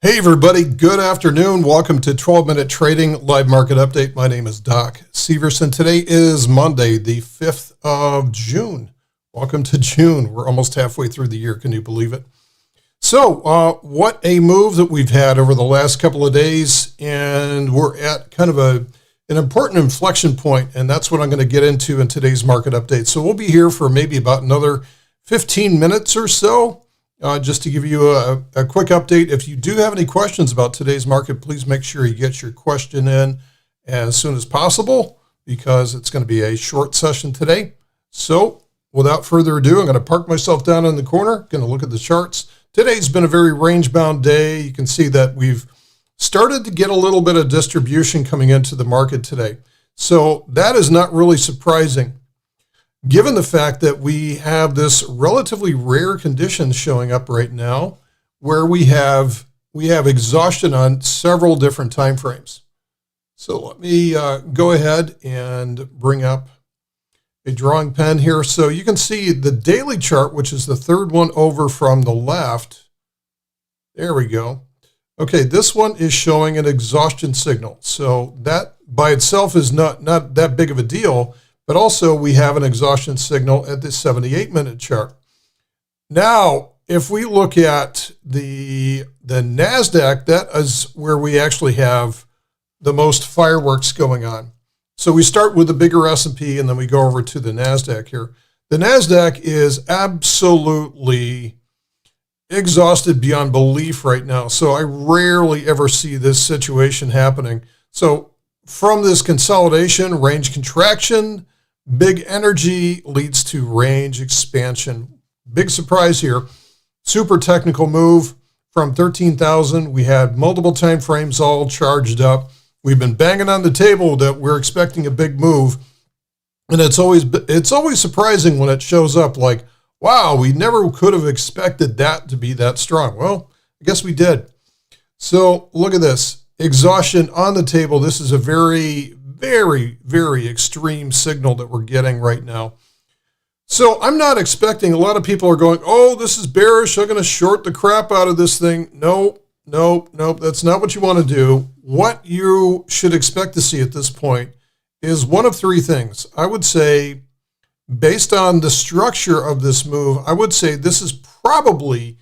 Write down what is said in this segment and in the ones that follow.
Hey everybody, good afternoon. Welcome to 12-Minute Trading Live Market Update. My name is Doc Severson. Today is Monday, the 5th of June. Welcome to June. We're almost halfway through the year. Can you believe it? So what a move that we've had over the last couple of days, and we're at kind of an important inflection point, and that's what I'm going to get into in today's market update. So we'll be here for maybe about another 15 minutes or so. Just to give you a quick update, if you do have any questions about today's market, please make sure you get your question in as soon as possible because it's going to be a short session today. So without further ado, I'm going to park myself down in the corner, going to look at the charts. Today's been a very range-bound day. You can see that we've started to get a little bit of distribution coming into the market today. So that is not really surprising, given the fact that we have this relatively rare condition showing up right now where we have exhaustion on several different time frames. So let me go ahead and bring up a drawing pen here. So you can see the daily chart, which is the third one over from the left. There we go. Okay, this one is showing an exhaustion signal. So that by itself is not that big of a deal. But also we have an exhaustion signal at the 78-minute chart. Now, if we look at the NASDAQ, that is where we actually have the most fireworks going on. So we start with the bigger S&P and then we go over to the NASDAQ here. The NASDAQ is absolutely exhausted beyond belief right now. So I rarely ever see this situation happening. So from this consolidation, range contraction, big energy leads to range expansion. Big surprise here. Super technical move from 13,000. We had multiple time frames all charged up. We've been banging on the table that we're expecting a big move. And it's always surprising when it shows up like, wow, we never could have expected that to be that strong. Well, I guess we did. So look at this. Exhaustion on the table. This is a very, very extreme signal that we're getting right now. So I'm not expecting, a lot of people are going, oh, this is bearish, I'm going to short the crap out of this thing. Nope, that's not what you want to do. What you should expect to see at this point is one of three things. I would say, based on the structure of this move, I would say this is probably,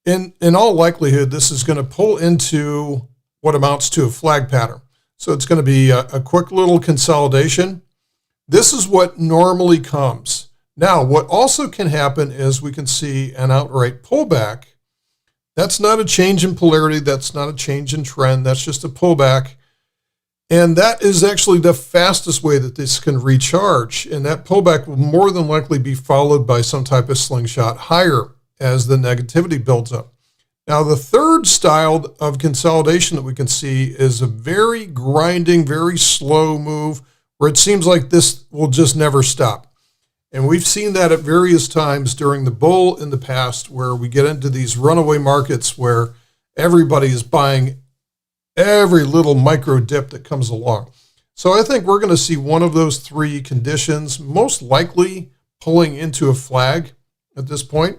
in all likelihood, this is going to pull into what amounts to a flag pattern. So it's going to be a quick little consolidation. This is what normally comes. Now, what also can happen is we can see an outright pullback. That's not a change in polarity. That's not a change in trend. That's just a pullback. And that is actually the fastest way that this can recharge. And that pullback will more than likely be followed by some type of slingshot higher as the negativity builds up. Now, the third style of consolidation that we can see is a very grinding, very slow move where it seems like this will just never stop. And we've seen that at various times during the bull in the past where we get into these runaway markets where everybody is buying every little micro dip that comes along. So I think we're going to see one of those three conditions, most likely pulling into a flag at this point.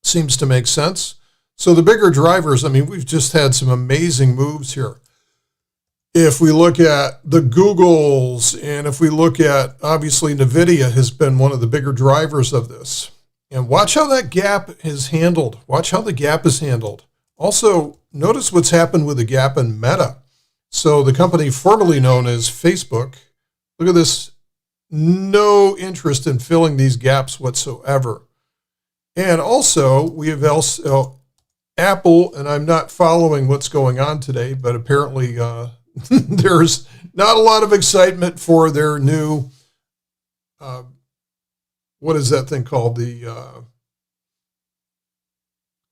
Seems to make sense. So the bigger drivers, I mean, we've just had some amazing moves here. If we look at the Googles and if we look at, obviously, NVIDIA has been one of the bigger drivers of this. And watch how that gap is handled. Watch how the gap is handled. Also, notice what's happened with the gap in Meta. So the company formerly known as Facebook, look at this, no interest in filling these gaps whatsoever. And also, we have also Apple, and I'm not following what's going on today, but apparently there's not a lot of excitement for their new, what is that thing called? The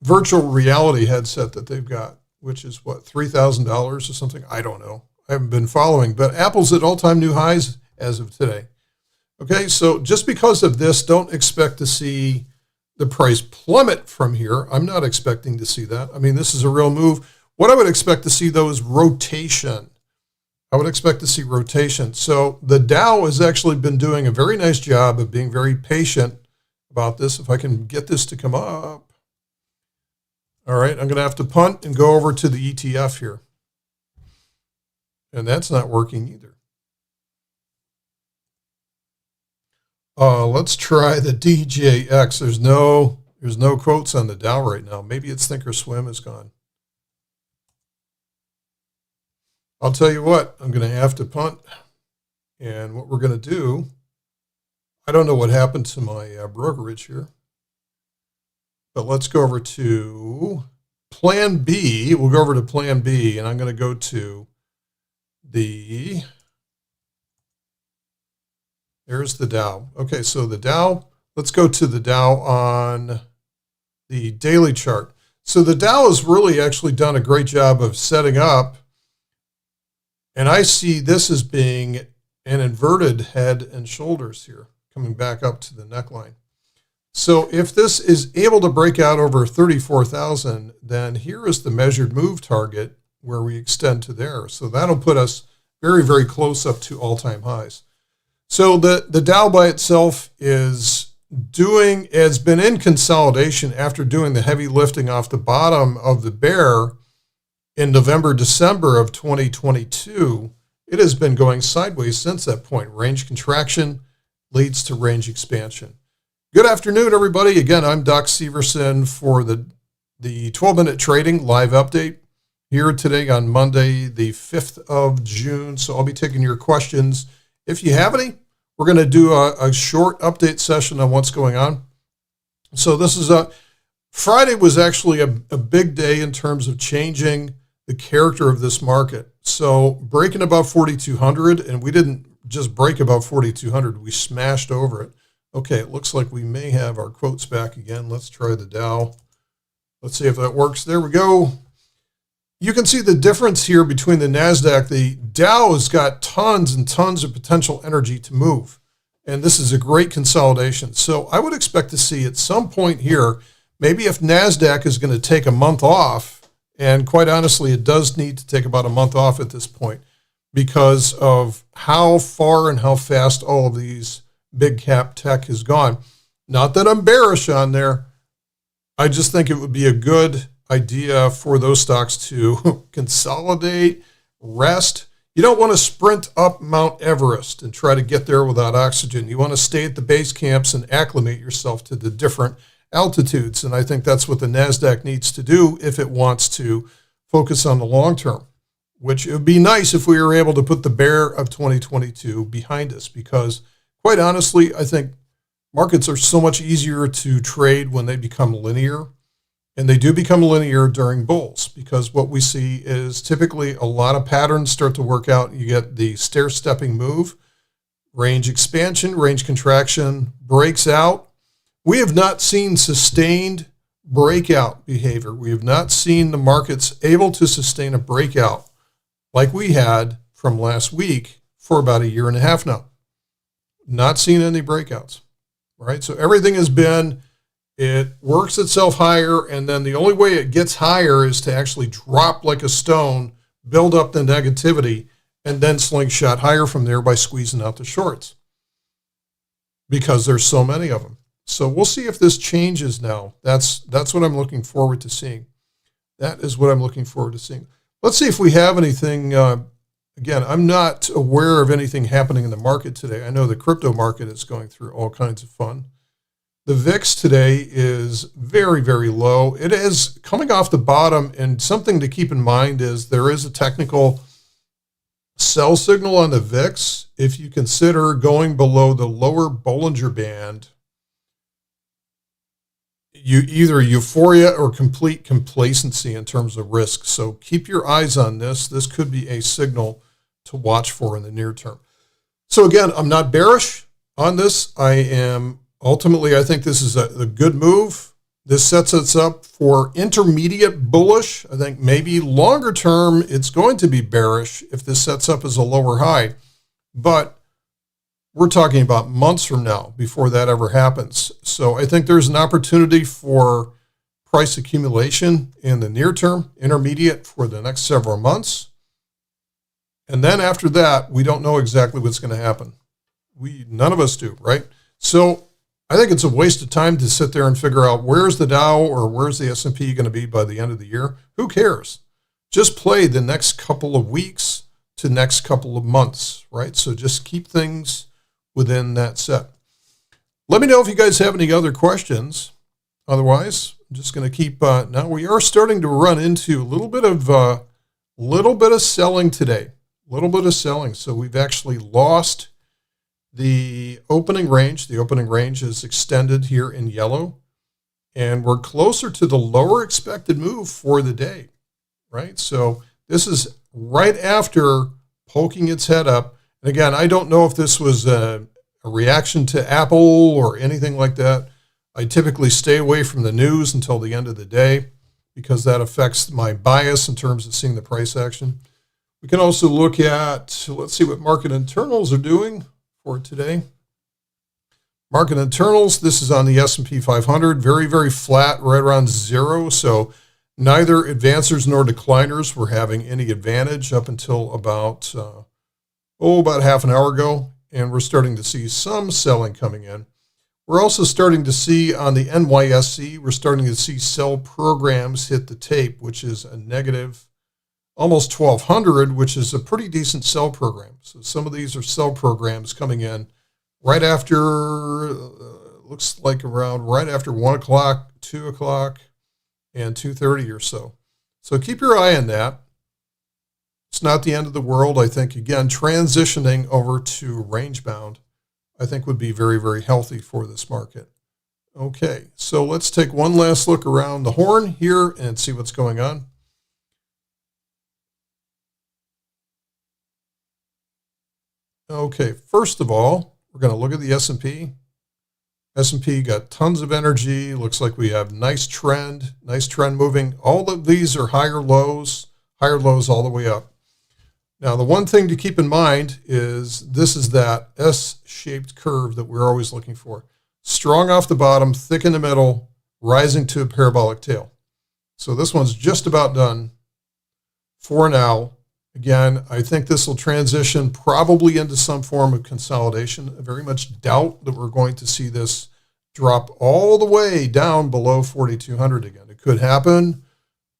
virtual reality headset that they've got, which is what, $3,000 or something? I don't know. I haven't been following, but Apple's at all-time new highs as of today. Okay, so just because of this, don't expect to see the price plummet from here. I'm not expecting to see that. I mean, this is a real move. What I would expect to see, though, is rotation. I would expect to see rotation. So the Dow has actually been doing a very nice job of being very patient about this. If I can get this to come up. All right, I'm going to have to punt and go over to the ETF here. And that's not working either. Let's try the DJX. There's no quotes on the Dow right now. Maybe it's Thinkorswim is gone. I'll tell you what, I'm going to have to punt. And what we're going to do, I don't know what happened to my brokerage here. But let's go over to Plan B. We'll go over to Plan B, and I'm going to go to there's the Dow. Okay, so the Dow, let's go to the Dow on the daily chart. So the Dow has really actually done a great job of setting up, and I see this as being an inverted head and shoulders here, coming back up to the neckline. So if this is able to break out over 34,000, then here is the measured move target where we extend to there. So that'll put us very, very close up to all-time highs. So the Dow by itself has been in consolidation after doing the heavy lifting off the bottom of the bear in November, December of 2022. It has been going sideways since that point. Range contraction leads to range expansion. Good afternoon, everybody. Again, I'm Doc Severson for the 12-minute trading live update here today on Monday, the 5th of June. So I'll be taking your questions. If you have any, we're going to do a short update session on what's going on. So this is Friday was actually a big day in terms of changing the character of this market. So breaking above 4,200, and we didn't just break above 4,200, we smashed over it. Okay, it looks like we may have our quotes back again. Let's try the Dow. Let's see if that works. There we go. You can see the difference here between the NASDAQ. The Dow has got tons and tons of potential energy to move, and this is a great consolidation. So I would expect to see at some point here, maybe if NASDAQ is going to take a month off, and quite honestly, it does need to take about a month off at this point because of how far and how fast all of these big cap tech has gone. Not that I'm bearish on there. I just think it would be a good idea for those stocks to consolidate, rest. You don't want to sprint up Mount Everest and try to get there without oxygen. You want to stay at the base camps and acclimate yourself to the different altitudes. And I think that's what the NASDAQ needs to do if it wants to focus on the long term, which it would be nice if we were able to put the bear of 2022 behind us, because quite honestly, I think markets are so much easier to trade when they become linear, and they do become linear during bulls, because what we see is typically a lot of patterns start to work out. You get the stair-stepping move, range expansion, range contraction, breaks out. We have not seen sustained breakout behavior. We have not seen the markets able to sustain a breakout like we had from last week for about a year and a half now. Not seen any breakouts, right? So everything has been, it works itself higher, and then the only way it gets higher is to actually drop like a stone, build up the negativity, and then slingshot higher from there by squeezing out the shorts, because there's so many of them. So we'll see if this changes now. That's what I'm looking forward to seeing. That is what I'm looking forward to seeing. Let's see if we have anything. Again, I'm not aware of anything happening in the market today. I know the crypto market is going through all kinds of fun. The VIX today is very, very low. It is coming off the bottom, and something to keep in mind is there is a technical sell signal on the VIX. If you consider going below the lower Bollinger Band, you either euphoria or complete complacency in terms of risk. So keep your eyes on this. This could be a signal to watch for in the near term. So again, I'm not bearish on this. I think this is a good move. This sets us up for intermediate bullish. I think maybe longer term, it's going to be bearish if this sets up as a lower high. But we're talking about months from now before that ever happens. So I think there's an opportunity for price accumulation in the near term, intermediate for the next several months. And then after that, we don't know exactly what's going to happen. None of us do, right? So I think it's a waste of time to sit there and figure out where's the Dow or where's the S&P going to be by the end of the year. Who cares? Just play the next couple of weeks to next couple of months, right? So just keep things within that set. Let me know if you guys have any other questions. Otherwise, I'm just going to keep. Now we are starting to run into a little bit of selling today. A little bit of selling. So we've actually lost the opening range. The opening range is extended here in yellow, and we're closer to the lower expected move for the day, right? So this is right after poking its head up. And again, I don't know if this was a reaction to Apple or anything like that. I typically stay away from the news until the end of the day because that affects my bias in terms of seeing the price action. We can also look at, let's see what market internals are doing for today. Market internals, this is on the S&P 500, very, very flat, right around zero. So neither advancers nor decliners were having any advantage up until about half an hour ago. And we're starting to see some selling coming in. We're also starting to see on the NYSE, we're starting to see sell programs hit the tape, which is a negative almost 1,200, which is a pretty decent sell program. So some of these are sell programs coming in right after, looks like around right after 1 o'clock, 2 o'clock, and 2:30 or so. So keep your eye on that. It's not the end of the world. I think, again, transitioning over to range bound, I think would be very, very healthy for this market. Okay, so let's take one last look around the horn here and see what's going on. Okay, first of all, we're going to look at the S&P. S&P got tons of energy. Looks like we have nice trend moving. All of these are higher lows all the way up. Now, the one thing to keep in mind is this is that S-shaped curve that we're always looking for. Strong off the bottom, thick in the middle, rising to a parabolic tail. So this one's just about done for now. Again, I think this will transition probably into some form of consolidation. I very much doubt that we're going to see this drop all the way down below 4,200 again. It could happen,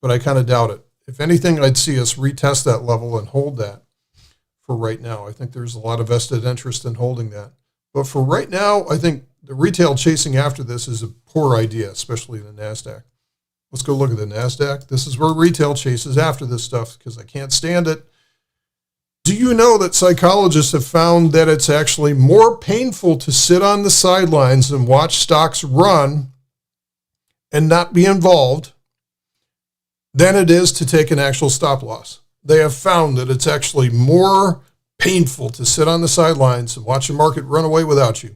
but I kind of doubt it. If anything, I'd see us retest that level and hold that for right now. I think there's a lot of vested interest in holding that. But for right now, I think the retail chasing after this is a poor idea, especially the NASDAQ. Let's go look at the NASDAQ. This is where retail chases after this stuff because I can't stand it. Do you know that psychologists have found that it's actually more painful to sit on the sidelines and watch stocks run and not be involved than it is to take an actual stop loss? They have found that it's actually more painful to sit on the sidelines and watch the market run away without you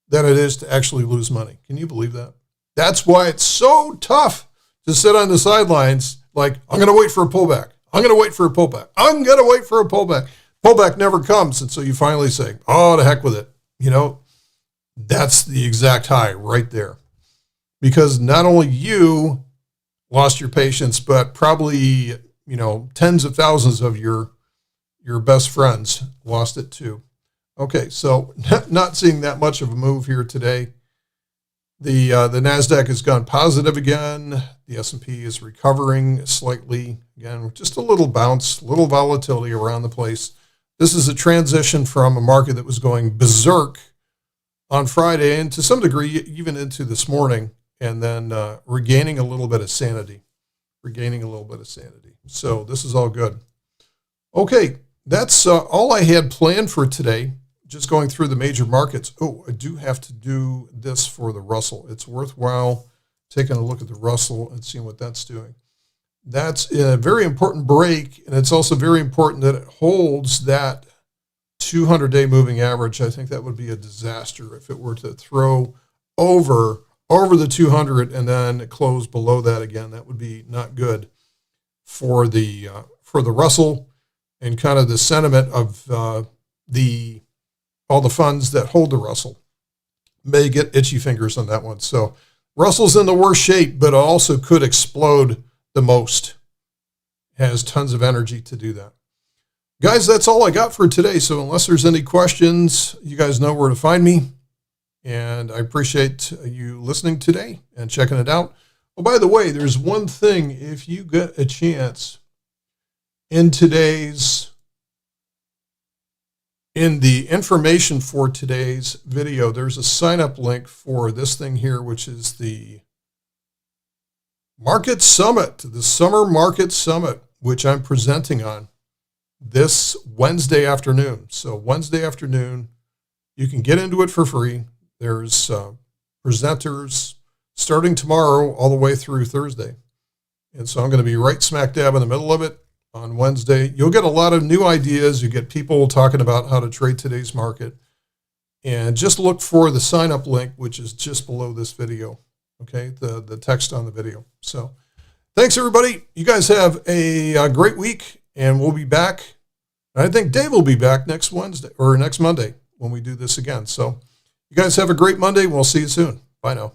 than it is to actually lose money. Can you believe that? That's why it's so tough to sit on the sidelines like, I'm going to wait for a pullback. I'm going to wait for a pullback. I'm going to wait for a pullback. Pullback never comes. And so you finally say, oh, to heck with it. You know, that's the exact high right there. Because not only you lost your patience, but probably, tens of thousands of your best friends lost it too. Okay, so not seeing that much of a move here today. The NASDAQ has gone positive again. The S&P is recovering slightly. Again, just a little bounce, little volatility around the place. This is a transition from a market that was going berserk on Friday and to some degree even into this morning, and then regaining a little bit of sanity. So this is all good. Okay, that's all I had planned for today. Just going through the major markets. Oh, I do have to do this for the Russell. It's worthwhile taking a look at the Russell and seeing what that's doing. That's a very important break, and it's also very important that it holds that 200-day moving average. I think that would be a disaster if it were to throw over the 200 and then close below that again. That would be not good for the Russell and kind of the sentiment of all the funds that hold the Russell may get itchy fingers on that one. So Russell's in the worst shape, but also could explode the most. Has tons of energy to do that. Guys, that's all I got for today. So unless there's any questions, you guys know where to find me. And I appreciate you listening today and checking it out. Oh, by the way, there's one thing. If you get a chance in the information for today's video, there's a sign-up link for this thing here, which is the Market Summit, the Summer Market Summit, which I'm presenting on this Wednesday afternoon. So Wednesday afternoon, you can get into it for free. There's presenters starting tomorrow all the way through Thursday. And so I'm going to be right smack dab in the middle of it on Wednesday. You'll get a lot of new ideas. You get people talking about how to trade today's market. And just look for the sign-up link, which is just below this video. Okay, the text on the video. So thanks, everybody. You guys have a great week, and we'll be back. I think Dave will be back next Wednesday or next Monday when we do this again. So you guys have a great Monday. We'll see you soon. Bye now.